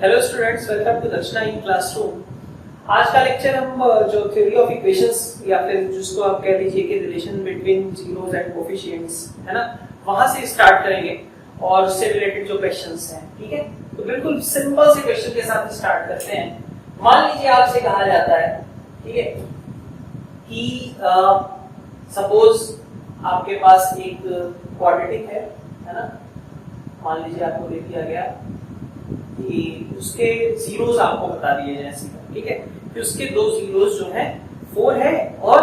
Hello students, welcome to दक्षिणा in classroom. आज का लेक्चर हम जो थ्योरी ऑफ इक्वेशंस या फिर जिसको आप कह लीजिए कि relation between zeros and coefficients है ना, वहां से स्टार्ट करेंगे और उससे रिलेटेड जो क्वेश्चंस हैं, ठीक है। तो बिल्कुल सिंपल से क्वेश्चन के साथ स्टार्ट करते हैं। मान लीजिए आपसे कहा जाता है, ठीक है, कि सपोज आपके पास एक क्वाड्रेटिक है ना। मान लीजिए आपको दे दिया गया कि उसके जीरोस आपको बता दिए जाए सीधा, ठीक है, कि उसके दो जीरोस जो हैं 4 है और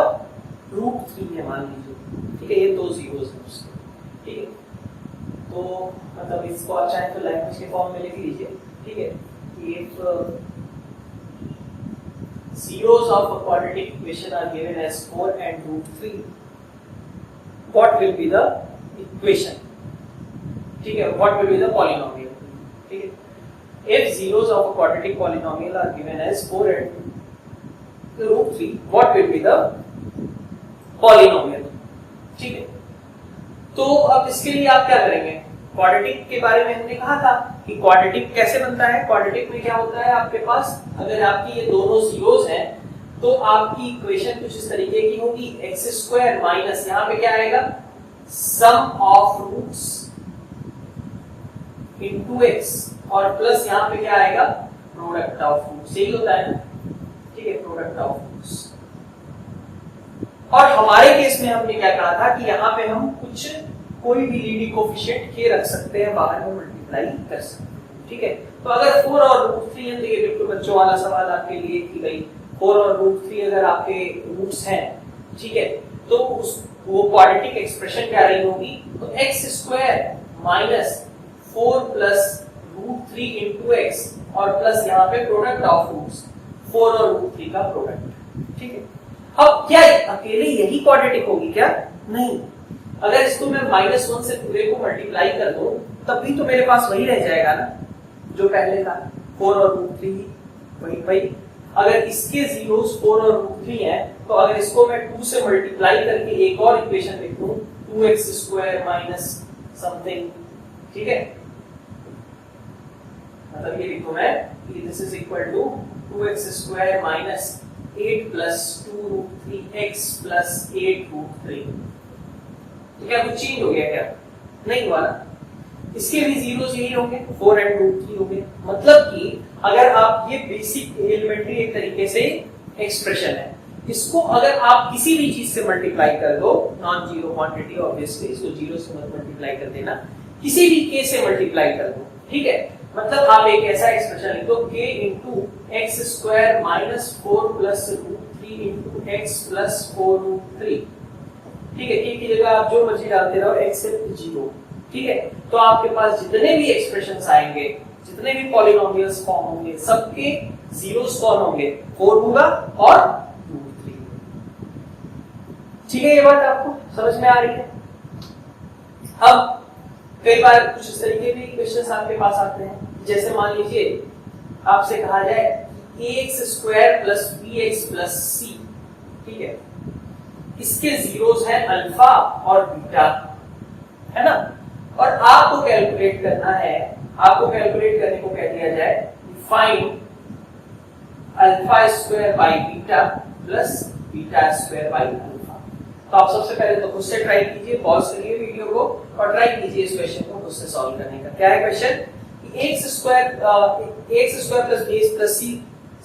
√3 है, मान लीजिए, ठीक है। ये दो जीरोस हैं उसके, ठीक है। तो मतलब इसको अच्छा है तो लैंग्वेज के फॉर्म में लिख लीजिए, ठीक है, कि if zeros of a quadratic equation are given as 4 and √3, what will be the equation, ठीक है, what will be the polynomial, ठीक है। If zeros of a quadratic polynomial are given as 4 and √3, what will be the polynomial, ठीक है। तो अब इसके लिए आप क्या करेंगे, क्वाड्रेटिक के बारे में हमने कहा था कि क्वाड्रेटिक कैसे बनता है। क्वाड्रेटिक में क्या होता है, आपके पास अगर आपकी ये दोनों जीरोस हैं तो आपकी इक्वेशन कुछ इस तरीके की होगी, x² माइनस यहाँ पे क्या आएगा, सम ऑफ रूट्स इनटू x, और प्लस यहाँ पे क्या आएगा, प्रोडक्ट ऑफ रूट्स। यही होता है ना, ठीक है, प्रोडक्ट ऑफ रूट्स। और हमारे केस में हमने क्या कहा था कि यहाँ पे हम कुछ कोई भी लीडिंग कोएफिशिएंट के रख सकते हैं, बाहर में मल्टीप्लाई कर सकते हैं, ठीक है। तो अगर 4 और √3 है तो ये बिल्कुल बच्चों वाला सवाल आपके लिए की गई। 4 और √3 अगर आपके रूट्स हैं, ठीक है, तो उस वो क्वाड्रेटिक एक्सप्रेशन क्या रही होगी, तो x² minus 4 plus √3 into x, और प्लस यहाँ पे प्रोडक्ट ऑफ रूट्स 4 और √3 का प्रोडक्ट, ठीक है। अब क्या अकेले यही क्वाड्रेटिक होगी क्या, नहीं। अगर इसको मैं -1 से पूरे को मल्टीप्लाई कर दूं तब भी तो मेरे पास वही रह जाएगा ना जो पहले था, 4 और √3 वही। अगर इसके जीरोस 4 और √3 है तो अगर इसको मैं 2 से मल्टीप्लाई करके एक और इक्वेशन लिख दूं, 2x² माइनस समथिंग, ठीक है, मतलब ये लिखूं मैं कि this is equal to 2x² minus 8 plus 2√3x plus 8√3। तो क्या कुछ चेंज हो गया क्या, नहीं हुआ ना। इसके भी जीरोस यही होंगे, 4 एंड √3 होंगे। मतलब कि अगर आप ये बेसिक एलिमेंट्री एक तरीके से एक्सप्रेशन है, इसको अगर आप किसी भी चीज से मल्टीप्लाई कर दो, नॉन जीरो क्वांटिटी ऑब्वियसली, इसको जीरो से मत मल्टीप्लाई कर देना, किसी भी k से मल्टीप्लाई कर दो, ठीक है। मतलब आप एक ऐसा एक्सप्रेशन लिख दो, k into x² minus 4 plus √3 into x plus 4√3, ठीक है। k की जगह आप जो मर्जी डालते रहो एक्सेप्ट 0, ठीक है। तो आपके पास जितने भी एक्सप्रेशंस आएंगे, जितने भी पॉलिनोमियल्स फॉर्म होंगे, सबके जीरोस कौन होंगे, 4 होगा और √3, ठीक है। ये बात आपको समझ में आ रही है। अब कई बार कुछ इस तरीके के क्वेश्चंस आपके पास आते हैं, जैसे मान लीजिए आपसे कहा जाए ax² plus bx plus c, ठीक है, इसके जीरोस हैं अल्फा और बीटा, है ना। और आपको कैलकुलेट करना है, आपको कैलकुलेट करने को कह दिया जाए find α² by beta plus β² by alpha. तो आप सबसे पहले तो खुद से ट्राई कीजिए, पॉज करिए वीडियो को और ट्राई कीजिए इस क्वेश्चन को खुद से सॉल्व करने का। क्या है question, ax² plus bx plus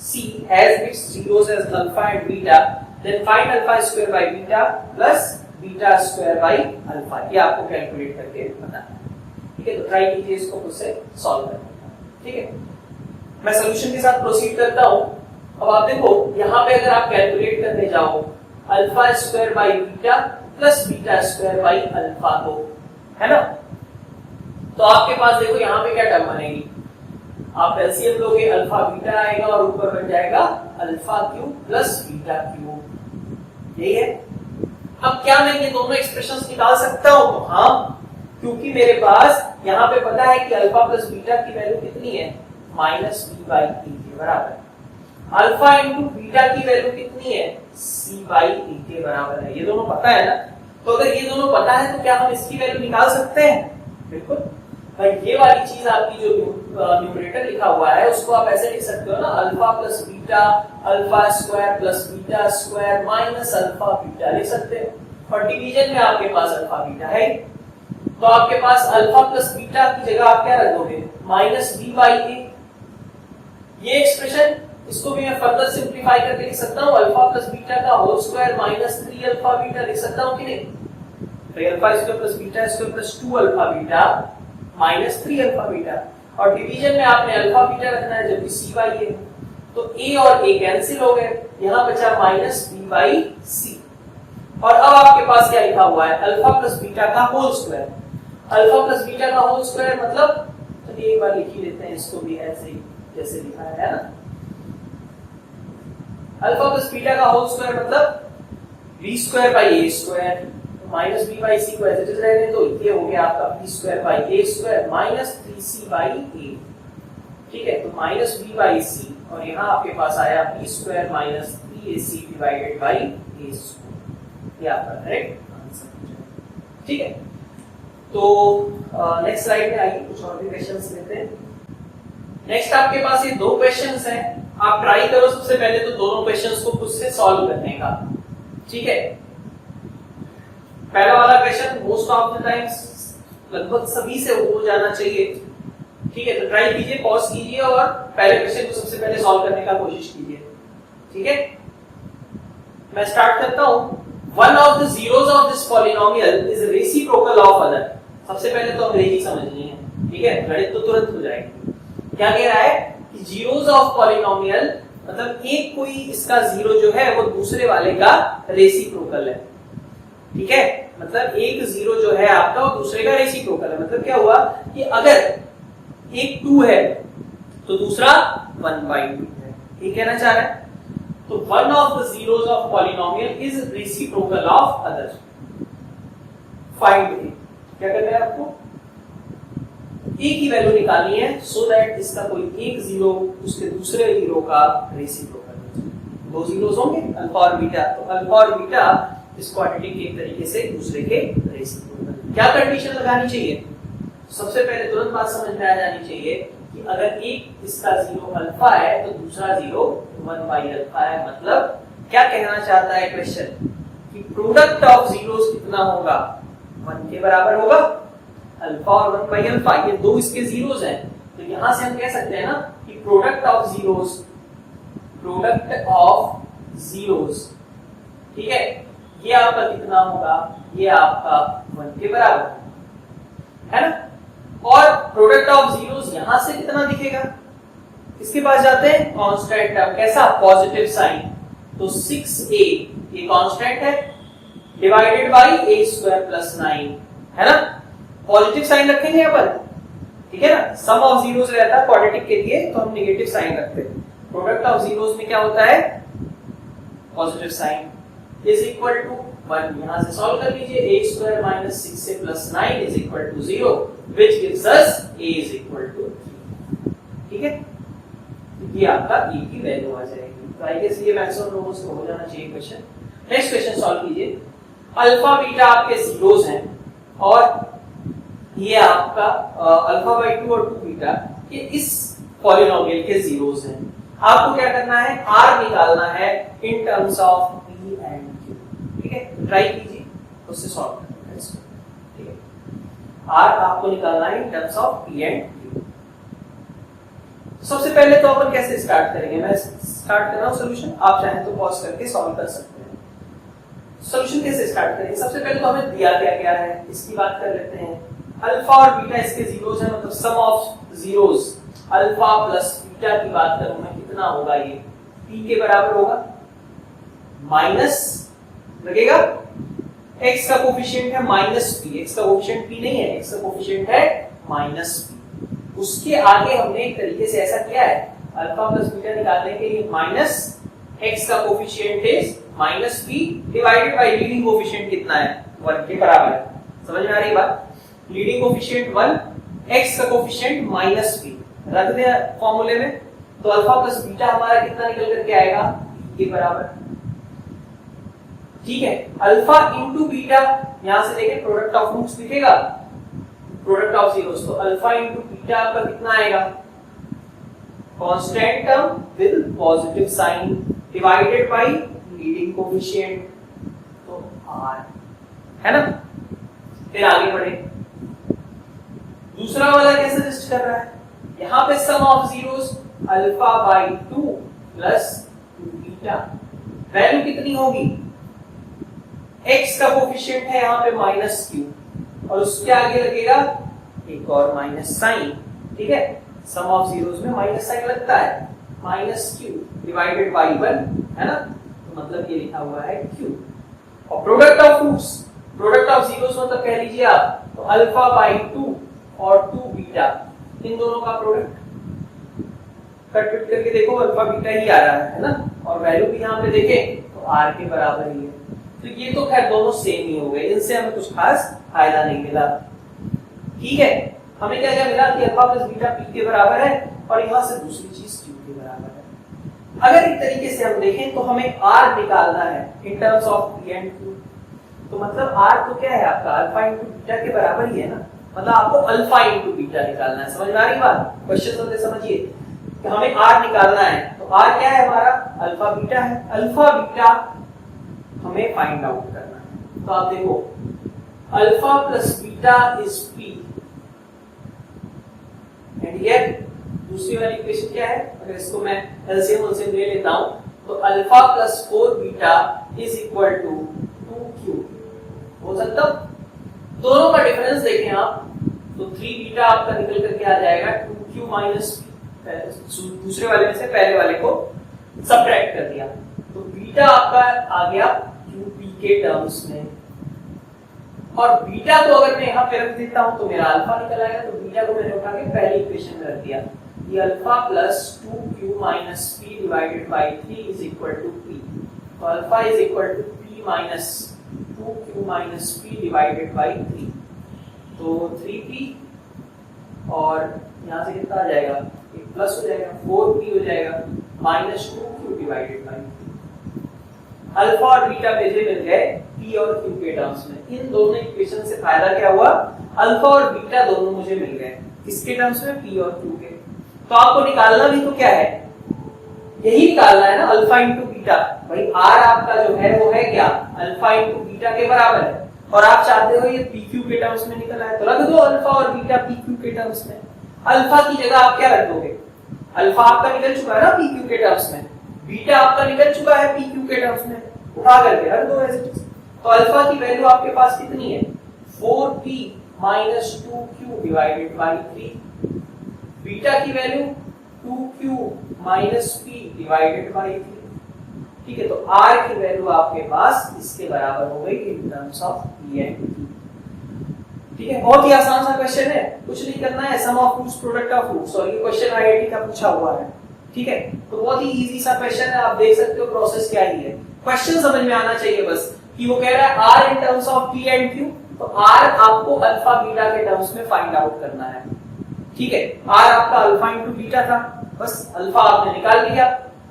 c has its zeros as alpha and beta, then find α² by beta plus β² by alpha। ये आपको कैलकुलेट करके बताना है, ठीक है। तो ट्राई कीजिए इसको खुद से सॉल्व करने का, ठीक है। मैं सॉल्यूशन के साथ प्रोसीड करता हूं। अब आप देखो यहाँ पे अगर आप कैलकुलेट करने जाओ α² by beta plus β² by alpha को, है ना, तो आपके पास देखो यहाँ पे क्या टर्म बनेगी, आप एलसीएम लोगे, अल्फा बीटा आएगा और ऊपर बन जाएगा alpha cube plus beta cube, यही है। अब क्या मैं ये दोनों एक्सप्रेशंस निकाल सकता हूं, तो हाँ, क्योंकि मेरे पास यहाँ पे पता है कि अल्फा प्लस बीटा की वैल्यू कितनी है, -b/a के बराबर है। अल्फा इंटू बीटा की वैल्यू कितनी है, c/a के बराबर है। ये दोनों पता है ना। तो अगर ये दोनों पता है तो क्या हम इसकी वैल्यू निकाल सकते हैं, बिल्कुल। भाई ये वाली चीज आपकी जो न्यूमरेटर लिखा हुआ है उसको आप ऐसे लिख सकते हो ना, alpha plus beta alpha square plus beta square minus alpha beta लिख सकते हो। और डिवीजन में आपके पास अल्फा बीटा है, तो आपके पास अल्फा प्लस बीटा की जगह आप क्या रख दोगे, माइनस बी बाई ए। ये एक्सप्रेशन, इसको भी मैं फर्दर सिंप्लीफाई करके लिख सकता हूँ, अल्फा प्लस बीटा का whole square minus 3 alpha beta लिख सकता हूँ कि नहीं। तो alpha square plus beta square plus 2 alpha beta minus 3 alpha beta. और डिवीजन में आपने अल्फा बीटा रखना है जबकि सी बाई ए, तो ए और ए कैंसिल हो गए, यहां बचा माइनस बी बाई सी। और अब आपके पास क्या लिखा हुआ है, अल्फा प्लस बीटा का whole square. Alpha plus beta का होल स्क्वायर मतलब, चलिए एक बार लिख ही लेते हैं इसको भी ऐसे ही जैसे लिखा है ना। अल्फा प्लस बीटा का होल स्क्वायर मतलब B square by A square minus B by C को एज इट इज रहने दो, ये हो गया आपका B square by A square minus 3c by A. ठीक है, तो माइनस बी बाई सी और यहाँ आपके पास आया b square minus 3ac divided by A square. ये आपका करेक्ट आंसर। ठीक है, तो नेक्स्ट स्लाइड में आइए कुछ और भी क्वेश्चंस लेते हैं। नेक्स्ट आपके पास ये दो क्वेश्चंस हैं, आप ट्राई करो सबसे पहले तो दोनों क्वेश्चंस को खुद से सॉल्व करने का। ठीक है, पहला वाला question most of the times लगभग सभी से हो जाना चाहिए। ठीक है, तो ट्राई कीजिए, पॉज कीजिए और पहले क्वेश्चन को सबसे पहले सॉल्व करने का कोशिश कीजिए। ठीक है, मैं स्टार्ट करता हूं। One of the zeros of this polynomial is reciprocal of other. सबसे पहले तो अंग्रेजी समझनी है, ठीक है, गणित तो तुरंत हो जाएगी। क्या कह रहा है कि जीरोस ऑफ पॉलिनोमियल मतलब एक कोई इसका जीरो जो है वो दूसरे वाले का रेसिप्रोकल है। ठीक है, मतलब एक जीरो जो है आपका वो दूसरे का रेसिप्रोकल है। मतलब क्या हुआ कि अगर एक 2 है तो दूसरा 1/2 है, ये कहना चाह रहा है। तो one of the zeros of polynomial is reciprocal of other. Find A, क्या करना है आपको, ए की वैल्यू निकालनी है सो दैट इसका कोई एक जीरो उसके दूसरे जीरो का रेसिप्रोकल है। दो जीरोस होंगे अल्फा और बीटा, तो अल्फा और बीटा इस क्वांटिटी के एक तरीके से दूसरे के रेसिप्रोकल। क्या कंडीशन लगानी चाहिए, सबसे पहले तुरंत बात समझ में आ जानी चाहिए कि अगर एक इसका जीरो अल्फा है तो दूसरा जीरो 1/अल्फा है। मतलब क्या कहना चाहता है क्वेश्चन कि प्रोडक्ट ऑफ जीरोस कितना होगा, 1 के बराबर होगा। अल्फा और 1/अल्फा ये दो इसके जीरोस हैं, तो यहां से हम कह सकते हैं ना कि प्रोडक्ट ऑफ जीरोस, ठीक है, ये आपका कितना होगा, ये आपका 1 के बराबर है ना। और प्रोडक्ट ऑफ जीरोस यहां से कितना दिखेगा, इसके पास जाते हैं कांस्टेंट टर्म, कैसा, पॉजिटिव साइन। तो 6a ये कांस्टेंट है divided by a square plus 9 है ना। पॉजिटिव साइन रखेंगे यहाँ पर, ठीक है ना। सम ऑफ जीरोस रहता है क्वाड्रेटिक के लिए तो हम नेगेटिव साइन रखते हैं। प्रोडक्ट ऑफ जीरोस में क्या होता है, positive sign is equal to 1। यहां से सॉल्व कर लीजिए, a स्क्वायर माइनस 6 से plus 9 is equal to 0 which gives us a is equal to 3। ठीक है, ये आपका a की वैल्यू आ जाएगी। तो आई गेस ये मैक्सिमम नंबर्स को हो जाना चाहिए क्वेश्चन। नेक्स्ट क्वेश्चन सॉल्व कीजिए। अल्फा बीटा आपके जीरोस हैं और ये आपका अल्फा बाई 2 और 2 बीटा ये इस पॉलिनोमियल के जीरोस हैं। आपको क्या करना है, r निकालना है in terms of p and q। ठीक है, ट्राई कीजिए उससे सॉल्व करना है इसको। ठीक है, r आपको निकालना है in terms of p and q। सबसे पहले तो अपन कैसे स्टार्ट करेंगे, मैं स्टार्ट कर रहा हूं सॉल्यूशन, आप चाहें तो पॉज करके सॉल्व कर सकते हैं। सॉल्यूशन कैसे स्टार्ट करेंगे, सबसे पहले तो हमें दिया क्या है इसकी बात कर लेते हैं। अल्फा और बीटा इसके जीरोस हैं, मतलब sum of zeros alpha plus beta की बात करूं मैं, कितना होगा, ये p के बराबर होगा, माइनस लगेगा x का कोफिशिएंट है माइनस p, x का कोफिशिएंट p नहीं है, x का कोफिशिएंट है माइनस p। उसके आगे हमने एक तरीके से ऐसा किया है, अल्फा प्लस बीटा निकालने के लिए माइनस x का coefficient is minus p divided by leading coefficient कितना है, 1 के बराबर है। समझ में आ रही बात, लीडिंग कोफिशिएंट 1, x का कोफिशिएंट माइनस p रख दे फॉर्मूले में, तो अल्फा प्लस बीटा हमारा कितना निकल करके आएगा, p के बराबर। ठीक है, अल्फा इंटू बीटा, यहां से लेके प्रोडक्ट ऑफ रूट्स दिखेगा, प्रोडक्ट ऑफ जीरोस, तो अल्फा इंटू बीटा आपका कितना आएगा, constant term with positive sign divided by leading coefficient, तो r है ना। फिर आगे बढ़े, दूसरा वाला कैसे लिस्ट कर रहा है, यहां पे sum of zeros alpha by 2 plus 2 beta, value कितनी होगी, x का कोएफिशिएंट है यहां पे -q और उसके आगे लगेगा एक और माइनस साइन, ठीक है, सम ऑफ जीरोस में माइनस साइन लगता है, -q डिवाइडेड बाय 1 है ना, तो मतलब ये लिखा हुआ है q। और product of roots, product of zeros मतलब कह लीजिए आप, तो अल्फा बाय 2 और 2 बीटा, इन दोनों का प्रोडक्ट कट करके देखो अल्फा बीटा ही आ रहा है ना, और वैल्यू भी यहाँ पे देखें तो r के बराबर ही है, तो ये तो खैर दोनों सेम ही हो गए, इनसे हमें कुछ खास फायदा नहीं मिला। ठीक है, हमें क्या क्या मिला कि अल्फा प्लस बीटा p के बराबर है और यहाँ से दूसरी चीज q के बराबर है। अगर एक तरीके से हम देखें तो हमें r निकालना है in terms of p and q, तो मतलब r तो क्या है आपका अल्फा इंटू बीटा के बराबर ही है ना, मतलब आपको अल्फा इंटू बीटा निकालना है। समझ में आ रही बात, क्वेश्चन समझिए कि हमें r निकालना है, तो r क्या है हमारा, अल्फा बीटा है, अल्फा बीटा हमें फाइंड आउट करना है। तो आप देखो alpha plus beta is p and here दूसरी वाली इक्वेशन क्या है, अगर इसको मैं एलसीएम उलसीएम ले लेता हूं तो alpha plus 4 beta is equal to 2q हो सकता, दोनों का डिफरेंस देखें आप तो 3 बीटा आपका निकल करके आ जाएगा 2q माइनस दूसरे वाले में से पहले वाले को सब्ट्रैक्ट कर दिया, तो बीटा आपका आ गया qp के टर्म्स में, और बीटा को अगर मैं यहाँ पे रख देता हूं तो मेरा अल्फा निकल आएगा, तो बीटा को मैंने उठा के पहली इक्वेशन में रख दिया, ये alpha plus 2q minus p divided by 3 is equal to p, तो alpha is equal to p minus 2q minus p divided by 3, तो 3p और यहाँ से कितना आ जाएगा, एक प्लस हो जाएगा 4p हो जाएगा minus 2q divided bye, alpha और बीटा मुझे मिल गए p और q के टर्म्स में। इन दोनों इक्वेशन से फायदा क्या हुआ, अल्फा और बीटा दोनों मुझे मिल गए, किसके टर्म्स में, p और q के। तो आपको निकालना भी तो क्या है, यही निकालना है ना, अल्फा इंटू बीटा, भाई r आपका जो है वो है क्या, अल्फा इंटू बीटा के बराबर है, और आप चाहते हो ये pq के टर्म्स में निकल आए, तो रख दो अल्फा और बीटा pq के टर्म्स में। अल्फा की जगह आप क्या रख दोगे, अल्फा आपका निकल चुका है ना pq के टर्म्स में, बीटा आपका निकल चुका है pq के टर्म्स में, उठा करके रख दो ऐसे। तो अल्फा की वैल्यू आपके पास कितनी है, 4p minus 2q divided by 3, beta की value 2q minus p divided by 3, ठीक है, तो r की वैल्यू आपके पास इसके बराबर हो गई in terms of p and q। ठीक है, बहुत ही आसान सा क्वेश्चन है, कुछ नहीं करना है, sum of roots product of roots, और ये क्वेश्चन आईआईटी का पूछा हुआ है। ठीक है, तो बहुत ही इजी सा क्वेश्चन है, आप देख सकते हो प्रोसेस क्या ही है, क्वेश्चन समझ में आना चाहिए बस कि वो कह रहा है r in terms of p and q, तो r आपको अल्फा बीटा के टर्म्स में फाइंड आउट करना है। ठीक है, r आपका अल्फा इंटू बीटा था, बस अल्फा आपने निकाल लिया,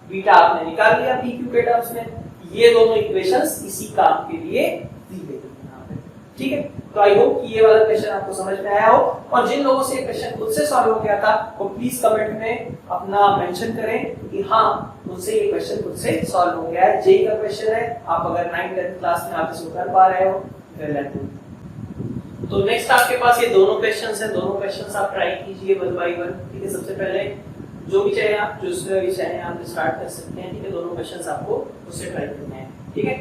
बीटा आपने निकाल लिया pq के टर्म्स में, ये दोनों इक्वेशंस इसी काम के लिए दी गई है यहाँ पे। ठीक है, तो आई होप कि ये वाला क्वेश्चन आपको समझ में आया हो, और जिन लोगों से क्वेश्चन खुद से सॉल्व हो गया था वो प्लीज कमेंट में अपना मेंशन करें कि हाँ मुझसे ये क्वेश्चन खुद से सॉल्व हो गया है, जेई का क्वेश्चन है, आप अगर 9th 10th क्लास में आप इसको कर पा रहे हो वेल एंड गुड। तो नेक्स्ट आपके पास ये दोनों क्वेश्चंस हैं, दोनों क्वेश्चंस आप ट्राई कीजिए वन बाय वन। ठीक है, सबसे पहले जो भी चाहे आप, जो भी चाहे आप स्टार्ट कर सकते हैं। ठीक है, दोनों क्वेश्चंस आपको उससे ट्राई करने हैं। ठीक है,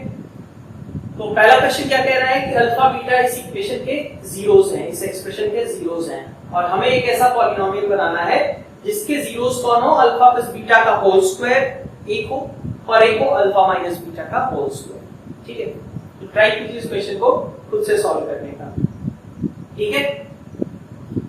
तो पहला क्वेश्चन क्या कह रहा है कि अल्फा बीटा इस इक्वेशन के जीरोस हैं, इस एक्सप्रेशन के जीरोस हैं, और हमें एक ऐसा पॉलिनोमियल बनाना है जिसके जीरोस कौन हो, अल्फा प्लस बीटा का होल स्क्वायर एक हो और एक हो अल्फा माइनस बीटा का होल स्क्वायर। ठीक है, तो ट्राई कीजिए इस क्वेश्चन को खुद से सॉल्व करने का। ठीक है,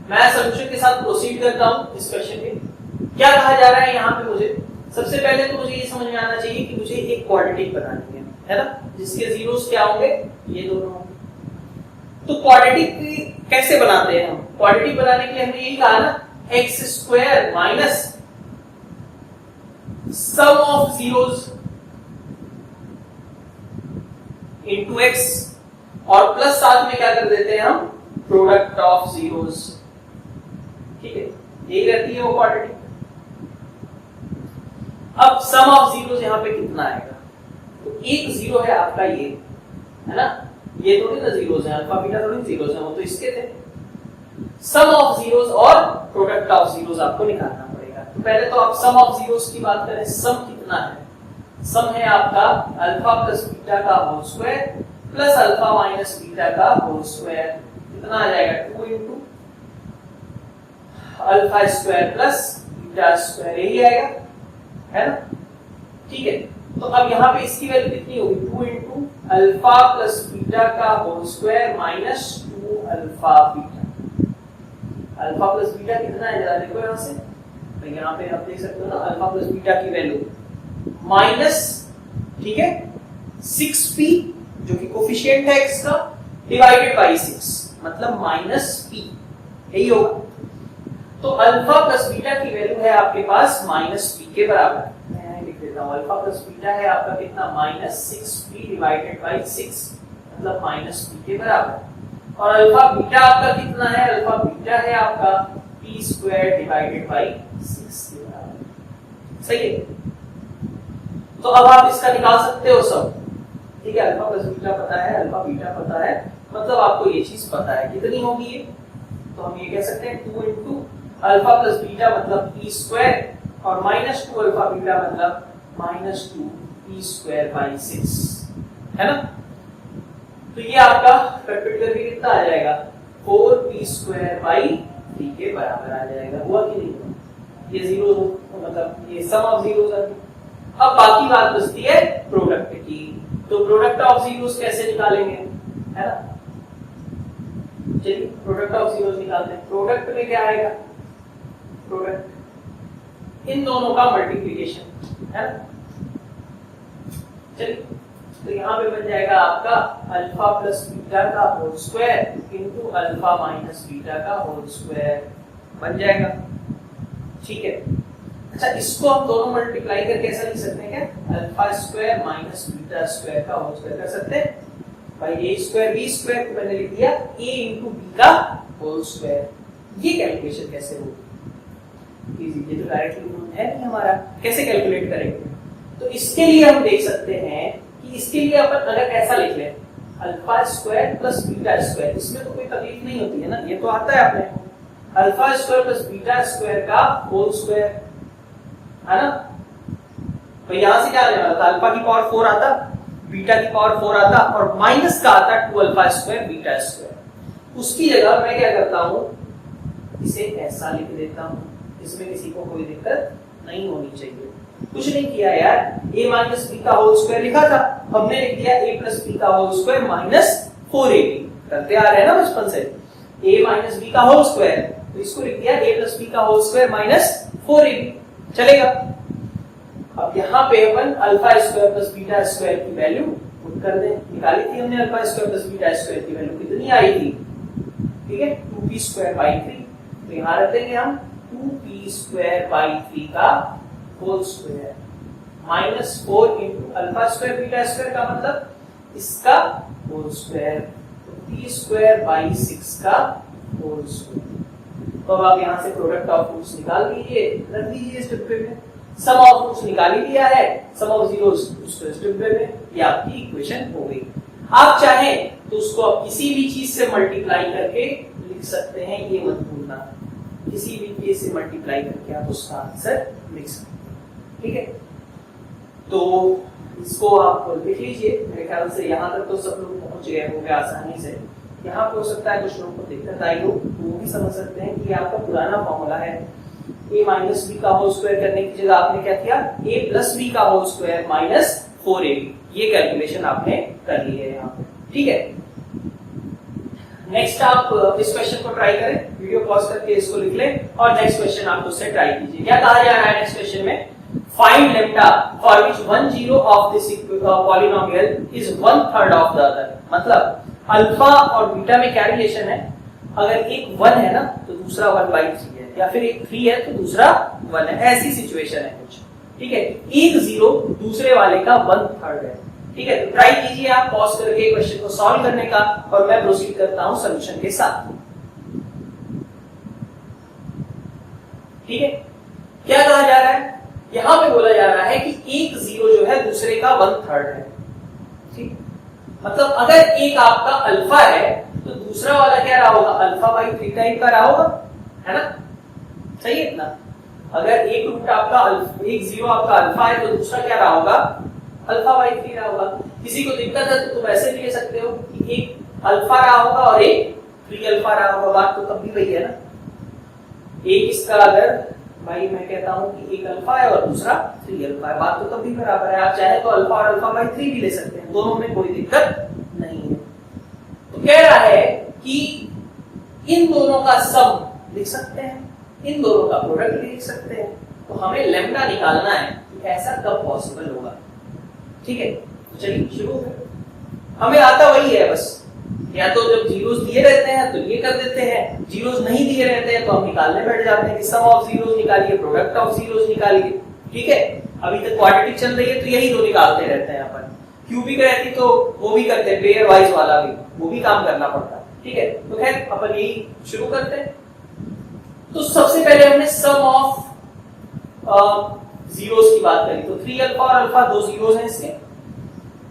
मैं सॉल्यूशन के साथ प्रोसीड करता हूं इस क्वेश्चन के। क्या कहा जा रहा है यहाँ पे, मुझे सबसे पहले तो मुझे ये समझ में आना चाहिए कि मुझे एक क्वाड्रेटिक बनानी है ना, जिसके जीरोस क्या होंगे, ये दोनों होंगे। तो क्वाड्रेटिक कैसे बनाते हैं हम, क्वाड्रेटिक बनाने के लिए हमने यही कहा ना, x square minus sum of zeros into x, और प्लस साथ में क्या कर देते हैं हम, प्रोडक्ट ऑफ जीरोस, ठीक है, यही रहती है वो क्वांटिटी। अब सम ऑफ जीरोस यहाँ पे कितना आएगा, तो एक जीरो है आपका ये, है ना, ये थोड़ी ना जीरोस है, अल्फा बीटा थोड़ी जीरोस है, वो तो इसके थे। सम ऑफ जीरोस और प्रोडक्ट ऑफ जीरोस आपको निकालना पड़ेगा। तो पहले तो आप सम ऑफ जीरोस की बात करें, सम कितना है, सम है आपका अल्फा प्लस बीटा का whole square plus alpha minus beta का होल स्क्वायर, कितना आ जाएगा 2 into alpha square plus beta square, यही आएगा, है ना, ठीक है। तो अब यहाँ पे इसकी वैल्यू कितनी होगी, 2 इंटू अल्फा प्लस बीटा का whole square minus 2 alpha beta. Alpha plus beta कितना है जरा देखो यहाँ से, तो यहाँ पे आप देख सकते हो ना, अल्फा प्लस बीटा की वैल्यू माइनस, ठीक है, 6p जो कि कोफिशिएंट है x का, डिवाइडेड बाई 6 मतलब माइनस p, यही होगा। तो अल्फा प्लस बीटा की वैल्यू है आपके पास माइनस p के बराबर, मैं लिख देता हूं, अल्फा प्लस बीटा है आपका कितना, माइनस 6p डिवाइडेड बाई 6 मतलब माइनस p के बराबर। और अल्फा बीटा आपका कितना है, अल्फा बीटा है आपका p स्क्वायर डिवाइडेड बाई 6 के बराबर, सही है। तो अब आप इसका निकाल सकते हो सब, ठीक है, अल्फा प्लस बीटा पता है, अल्फा बीटा पता है, मतलब आपको ये चीज पता है, कितनी होगी ये, तो हम ये कह सकते हैं 2 इंटू अल्फा प्लस बीटा मतलब p स्क्वायर और माइनस 2 अल्फा बीटा मतलब माइनस 2 p स्क्वायर बाई 6, है ना। तो ये आपका फैक्टोरियल करके कितना आ जाएगा, 4p स्क्वायर बाई 3 के बराबर आ जाएगा, हुआ कि नहीं, ये जीरो मतलब ये सम ऑफ जीरोस आ गया। अब बाकी बात बचती है प्रोडक्ट की, तो प्रोडक्ट ऑफ जीरोस कैसे निकालेंगे, है ना, चलिए प्रोडक्ट ऑफ जीरोस निकालते हैं। प्रोडक्ट में क्या आएगा, प्रोडक्ट इन दोनों का मल्टीप्लिकेशन, है ना, चलिए तो यहाँ पे बन जाएगा आपका अल्फा प्लस बीटा का whole square into alpha minus beta का होल स्क्वायर बन जाएगा, ठीक है। अच्छा, इसको हम दोनों मल्टीप्लाई करके ऐसा लिख सकते हैं क्या, alpha square minus beta square का होल स्क्वायर कर सकते हैं भाई, ए स्क्वायर बी स्क्वायर को मैंने लिख दिया a इंटू बी का होल स्क्वायर। ये कैलकुलेशन कैसे होगी, इजी, ये तो डायरेक्टली है नहीं हमारा, कैसे कैलकुलेट करेंगे, तो इसके लिए हम देख सकते हैं कि इसके लिए अपन अगर ऐसा लिख लें alpha square plus beta square, इसमें तो कोई तकलीफ नहीं होती है ना, ये तो आता है अपने को, alpha square plus beta square का होल स्क्वायर, है ना। तो यहां से क्या लेना था, अल्फा की पावर 4 आता, बीटा की पावर 4 आता और माइनस का आता 2 अल्फा स्क्वायर बीटा स्क्वायर। उसकी जगह मैं क्या करता हूं, इसे ऐसा लिख देता हूं, इसमें किसी को कोई दिक्कत नहीं होनी चाहिए। कुछ नहीं किया यार, a माइनस बी का होल स्क्वायर लिखा था, हमने लिख दिया a प्लस बी का होल स्क्वायर माइनस 4ab, करते आ रहे हैं ना बचपन से, a माइनस बी का होल स्क्वायर, तो इसको लिख दिया a प्लस बी का होल स्क्वायर माइनस 4ab, चलेगा। अब यहाँ पे अपन alpha square plus beta square की वैल्यू पुट कर दें, निकाली थी हमने alpha square plus beta square की वैल्यू कितनी आई थी, ठीक है, 2p स्क्वायर बाई 3, तो यहाँ रख देंगे हम 2p स्क्वायर बाई 3 का whole square minus 4 into alpha square beta square का मतलब इसका होल स्क्वायर, तो p स्क्वायर बाई 6 का होल स्क्वायर। तो अब आप यहाँ से प्रोडक्ट ऑफ रूट्स निकाल लीजिए, रख दीजिए इस डिब्बे में, सम ऑफ रूट्स निकाल ही लिया है, सम ऑफ जीरोस उसको इस डिब्बे में, ये आपकी इक्वेशन हो गई। आप चाहें तो उसको आप किसी भी चीज से मल्टीप्लाई करके लिख सकते हैं, ये मत भूलना, किसी भी चीज से मल्टीप्लाई करके आप उसका आंसर लिख सकते हैं, ठीक है। तो इसको आप लिख लीजिए, मेरे ख्याल से यहाँ तक तो सब लोग पहुंच गए होंगे आसानी से। यहाँ पे हो सकता है कुछ लोगों को दिक्कत आई हो, तो वो भी समझ सकते हैं कि आपका पुराना फॉर्मूला है, a माइनस बी का होल स्क्वायर करने की जगह आपने क्या किया, a प्लस बी का होल स्क्वायर माइनस 4ab, ये कैलकुलेशन आपने कर ली है यहाँ पे, ठीक है। नेक्स्ट आप इस क्वेश्चन को ट्राई करें, वीडियो पॉज करके इसको लिख लें और नेक्स्ट क्वेश्चन आप उससे ट्राई कीजिए। क्या कहा जा रहा है नेक्स्ट क्वेश्चन में, find lambda for which one zero of this polynomial is 1/3 of the other, मतलब अल्फा और बीटा में क्या रिलेशन है, अगर एक 1 है ना तो दूसरा 1/3 है, या फिर एक 3 है तो दूसरा 1 है, ऐसी सिचुएशन है कुछ, ठीक है। एक जीरो दूसरे वाले का 1/3 है, ठीक है। तो ट्राई कीजिए आप पॉज करके क्वेश्चन को सॉल्व करने का, और मैं प्रोसीड करता हूं सॉल्यूशन के साथ। ठीक है, क्या कहा जा रहा है, यहां पे बोला जा रहा है कि एक जीरो जो है दूसरे का 1/3 है। ठीक, मतलब अगर एक आपका अल्फा है तो दूसरा वाला क्या रहा होगा, अल्फा बाई 3 टाइप का रहा होगा, है ना, सही है इतना। अगर एक रूट आपका एक जीरो आपका अल्फा है तो दूसरा क्या रहा होगा, अल्फा बाई 3 रहा होगा। किसी को दिक्कत है तो तुम ऐसे भी ले सकते हो कि एक अल्फा रहा होगा और एक 3 अल्फा रहा होगा, बात तो तब भी वही है ना। एक इसका अगर भाई मैं कहता हूं कि एक अल्फा है और दूसरा 3 अल्फा है, बात तो तब भी बराबर है। आप चाहे तो अल्फा और अल्फा बाई 3 भी ले सकते हैं, दोनों में कोई दिक्कत नहीं है। तो कह रहा है कि इन दोनों का सम लिख सकते हैं, इन दोनों का प्रोडक्ट भी लिख सकते हैं। तो हमें लैम्डा निकालना है कि ऐसा कब पॉसिबल होगा। ठीक है, तो चलिए शुरू करें। हमें आता वही है बस, या तो जब जीरोस दिए रहते हैं तो ये कर देते हैं, जीरोस नहीं दिए रहते हैं तो हम निकालने बैठ जाते हैं कि सम ऑफ जीरोस निकालिए, प्रोडक्ट ऑफ जीरोस निकालिए। ठीक है, अभी तक क्वाड्रेटिक चल रही है तो यही दो निकालते रहते हैं अपन। क्यूबिक रहती तो वो भी करते हैं, पेयर वाइज वाला भी, वो भी काम करना पड़ता। ठीक है, तो खैर अपन यही शुरू करते हैं। तो सबसे पहले हमने सम ऑफ जीरोस की बात करी, तो 3 अल्फा और अल्फा दो जीरोस हैं इसके,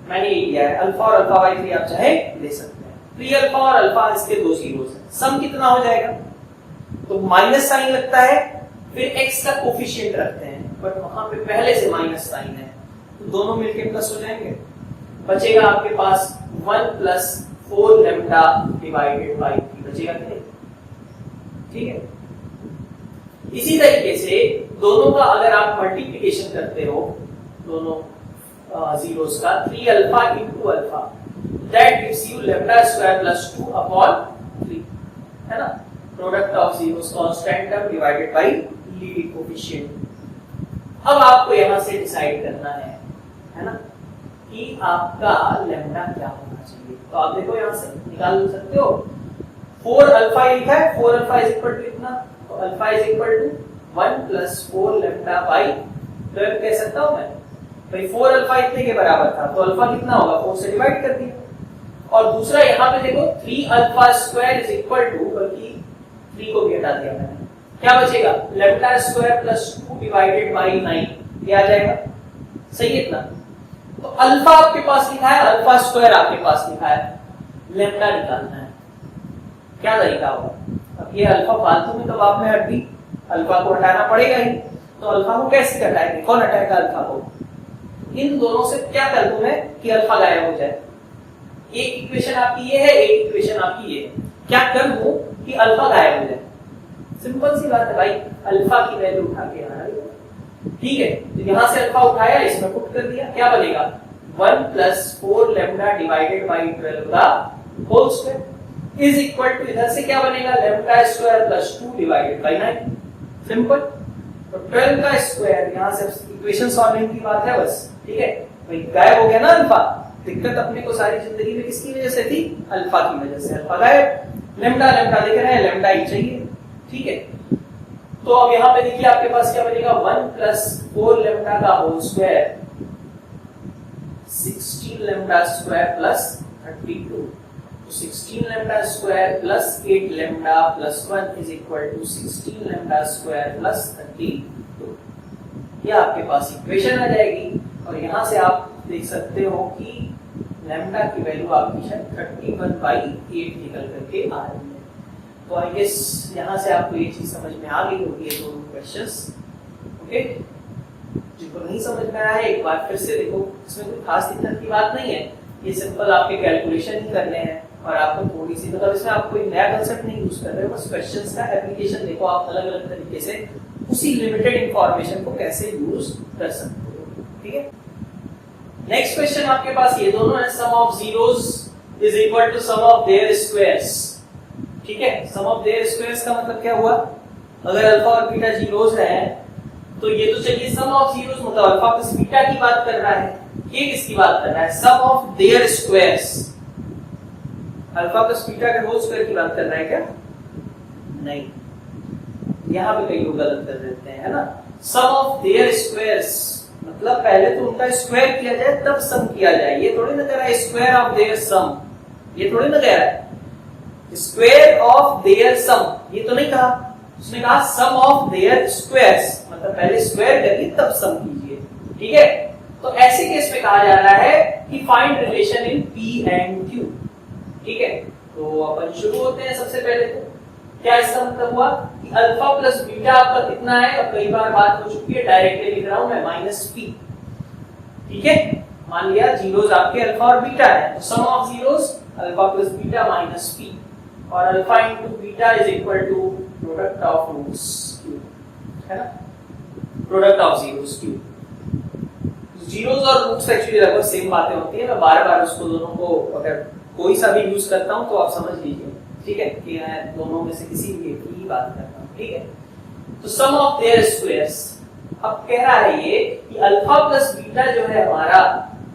मैंने ये लिया है अल्फा और अल्फा बाई 3, आप चाहे ले सकते हैं। 3 अल्फा और अल्फा इसके दो जीरोस हैं, सम कितना हो जाएगा, तो माइनस साइन लगता है, फिर x का कोफिशिएंट रखते हैं, बट वहां पे पहले से माइनस साइन है तो दोनों मिलके प्लस हो जाएंगे। बचेगा आपके पास 1 प्लस 4 लैम्डा डिवाइडेड बाई 3 बचेगा कि नहीं। ठीक है, इसी तरीके से दोनों का अगर आप मल्टीप्लिकेशन करते हो दोनों जीरोस का, 3 alpha into alpha, that gives you lambda square plus 2 upon 3, है ना, product of zeros constant term divided by leading coefficient. अब आपको यहां से डिसाइड करना है ना, कि आपका लैम्डा क्या होना चाहिए। तो आप देखो यहां से निकाल सकते हो, 4 अल्फा लिखा है, 4 अल्फा इज इक्वल टू कितना, तो alpha is equal to 1 plus 4 lambda by 12 कह सकता हूं मैं। भाई 4 अल्फा इतने के बराबर था तो अल्फा कितना होगा, 4 से डिवाइड कर दिया। और दूसरा यहां पे देखो 3 अल्फा स्क्वायर इज इक्वल टू, बल्कि 3 को भी हटा दिया मैंने, क्या बचेगा, lambda square plus 2 divided by 9, ये आ जाएगा, सही है इतना। तो अल्फा आपके पास लिखा है, अल्फा स्क्वायर आपके पास लिखा है, लैम्डा निकालना है, क्या तरीका होगा। अब ये अल्फा फालतू में तो आप में हट दी, अल्फा को हटाना पड़ेगा ही, तो अल्फा को कैसे हटाएंगे, कौन हटाएगा अल्फा को। इन दोनों से क्या कर दूं मैं कि अल्फा गायब हो जाए। एक इक्वेशन आपकी ये है, एक इक्वेशन आपकी ये है, क्या कर दूं कि अल्फा गायब हो जाए। सिंपल सी बात है भाई, अल्फा की वैल्यू उठा के आना है। ठीक है, तो यहां से अल्फा उठाया, इसमें पुट कर दिया, क्या बनेगा, 1 प्लस 4 लैम्डा डिवाइडेड बाई 12 का whole square is equal to, इधर से क्या बनेगा, lambda square plus 2 divided by 9, simple. तो 12 का स्क्वायर, यहां से इक्वेशन सॉल्विंग की बात है बस। ठीक है भाई, गायब हो गया ना अल्फा, दिक्कत अपने को सारी जिंदगी में किसकी वजह से थी, अल्फा की वजह से, अल्फा गायब। लैम्डा लैम्डा दिख रहा है, लैम्डा ही चाहिए। ठीक है, तो अब यहां पे देखिए आपके पास क्या बनेगा, 1 प्लस 4 लैम्डा का whole square, 16 lambda square plus 32, तो 16 lambda square plus 8 lambda plus 1 is equal to 16 lambda square plus 32। ये आपके पास इक्वेशन आ जाएगी, और यहां से आप देख सकते हो कि लैम्डा की वैल्यू आपकी शायद 31/8 निकल करके आ रही है। तो आई गेस यहां से आपको ये चीज समझ में आ गई होगी, ये दोनों क्वेश्चंस। ओके, जिनको नहीं समझ में आया है एक बार फिर से देखो, इसमें कोई खास दिक्कत की बात नहीं है, ये सिंपल आपके कैलकुलेशन ही करने हैं, और आपको थोड़ी सी, मतलब इसमें आप कोई नया कांसेप्ट नहीं यूज कर रहे हो, बस क्वेश्चंस का एप्लीकेशन देखो आप अलग अलग तरीके से उसी लिमिटेड इंफॉर्मेशन को कैसे यूज कर सकते हो। ठीक है, नेक्स्ट क्वेश्चन आपके पास ये दोनों है, sum of zeros is equal to sum of their squares. ठीक है, सम ऑफ देयर स्क्वायर्स का मतलब क्या हुआ, अगर अल्फा और बीटा जीरोस है तो ये तो चलिए सम ऑफ जीरोस मतलब अल्फा प्लस बीटा की बात कर रहा है, ये किसकी बात कर रहा है, sum of their squares, alpha plus beta के होल स्क्वायर की बात कर रहा है क्या, नहीं, यहां पे कई लोग गलत कर देते हैं, है ना। सम ऑफ देयर स्क्वायर्स मतलब पहले तो उनका स्क्वायर किया जाए तब सम किया जाए, ये थोड़ी ना कह रहा है स्क्वायर ऑफ देयर सम, ये थोड़ी ना कह रहा है स्क्वायर ऑफ देयर सम, ये तो नहीं कहा, उसने कहा सम ऑफ देयर स्क्वायर्स, मतलब पहले स्क्वायर करिए तब सम कीजिए, ठीक है। तो ऐसे केस में कहा जा रहा है कि find relation in P and Q, ठीक है। तो अपन शुरू होते हैं। सबसे पहले तो क्या इसका मतलब हुआ कि अल्फा प्लस बीटा आपका कितना है, अब कई बार बात हो चुकी है, डायरेक्टली लिख रहा हूं मैं -p, ठीक है। मान लिया जीरोस आपके अल्फा और बीटा है, तो sum of zeros alpha plus beta -p, और alpha into beta is equal to product of roots q, है ना, product of zeros q। Zeros और रूट्स एक्चुअली लगभग सेम बातें होती है, मैं बार-बार उसको दोनों को अगर कोई सा भी यूज करता हूं तो आप समझ लीजिए, ठीक है, कि मैं दोनों में से किसी भी एक की बात करता हूं, ठीक है। तो सम ऑफ देयर स्क्वायर्स, अब कह रहा है ये कि अल्फा प्लस बीटा जो है हमारा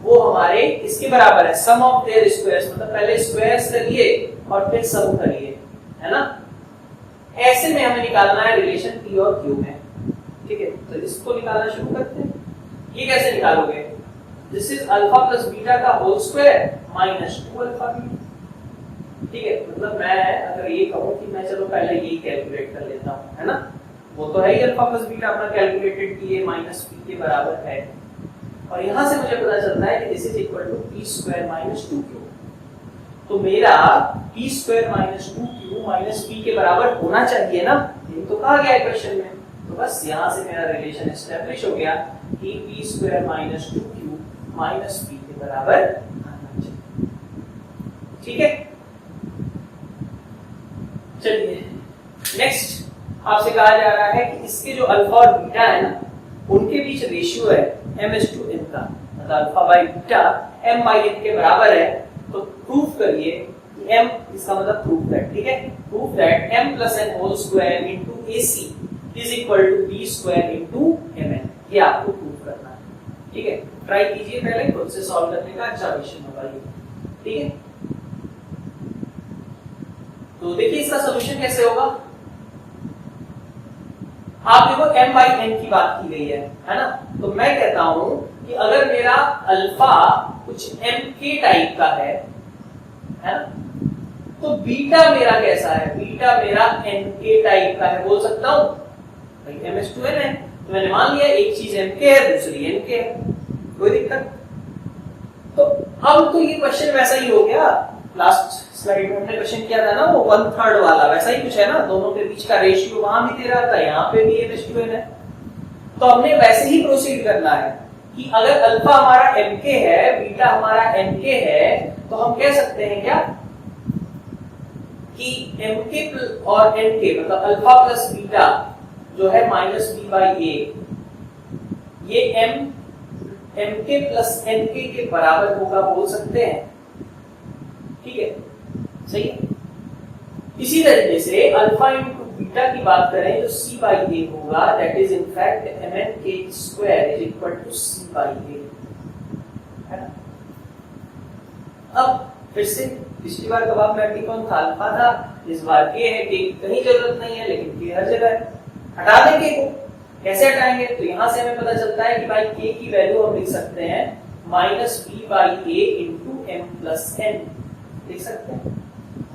वो हमारे इसके बराबर है, सम ऑफ देयर स्क्वायर्स, मतलब पहले स्क्वायर्स करिए और फिर सम करिए, है ना। ऐसे में हमें निकालना है रिलेशन P और Q में, ठीक है। तो इसको निकालना शुरू करते हैं। ये कैसे निकालोगे, this is alpha plus beta का होल स्क्वायर -2 अल्फा बीटा, ठीक है। मतलब मैं अगर ये कहूं कि मैं चलो पहले यही कैलकुलेट कर लेता हूं, है ना, वो तो है ही अल्फा प्लस बीटा अपना कैलकुलेटेड कि ये -p के बराबर है, और यहां से मुझे पता चलता है कि this is equal to p² - 2q। तो मेरा p² - 2q -p के बराबर होना चाहिए ना, ये तो कहा गया है क्वेश्चन में। तो बस यहां से मेरा रिलेशन एस्टैब्लिश हो गया कि p² - 2q -p के बराबर आना चाहिए, ठीक है। चलिए नेक्स्ट आपसे कहा जा रहा है कि इसके जो अल्फा और बीटा है ना, उनके बीच रेशियो है m/n का, मतलब अल्फा बाई बीटा m/n के बराबर है। तो प्रूफ करिए कि m, इसका मतलब प्रूफ दैट, ठीक है, proof that m + n whole square into ac is equal to b² into mn, ये आपको प्रूफ करना है, ठीक है। ट्राई कीजिए, पहले खुद से सॉल्व करने का अच्छा क्वेश्चन होगा ये, ठीक है। तो देखिए इसका सॉल्यूशन कैसे होगा। आप देखो m/n की बात की गई है ना, तो मैं कहता हूं कि अगर मेरा अल्फा कुछ mk टाइप का है ना, तो बीटा मेरा कैसा है, बीटा मेरा nk टाइप का है, बोल सकता हूं भाई m/n है, तो मैंने मान लिया एक चीज mk है दूसरी nk है, कोई दिक्कत। तो अब तो ये क्वेश्चन वैसा ही हो गया, लास्ट स्लाइड में हमने क्वेश्चन किया था ना, वो 1/3 वाला, वैसा ही कुछ है ना, दोनों के बीच का रेशियो वहां भी दे रहा था, यहाँ पे भी m/n है। तो हमने वैसे ही प्रोसीड करना है कि अगर अल्फा हमारा mk है, बीटा हमारा nk है, तो हम कह सकते हैं क्या कि mk और nk, मतलब अल्फा प्लस बीटा जो है -b/a, ये mk प्लस nk के बराबर होगा, बोल सकते हैं, ठीक है, सही है। इसी तरीके से अल्फा इनटू बीटा की बात करें तो c/a होगा, that is in fact mnk² is equal to c/a, है ना। अब फिर से पिछली बार का बात में कौन था, अल्फा था, इस बार k है, k की कहीं जरूरत नहीं है, लेकिन k हर जगह है, हटा देंगे k को। कैसे हटाएंगे, तो यहां से हमें पता चलता है कि भाई k की वैल्यू हम लिख सकते हैं -b/a इनटू m + n लिख सकते हैं,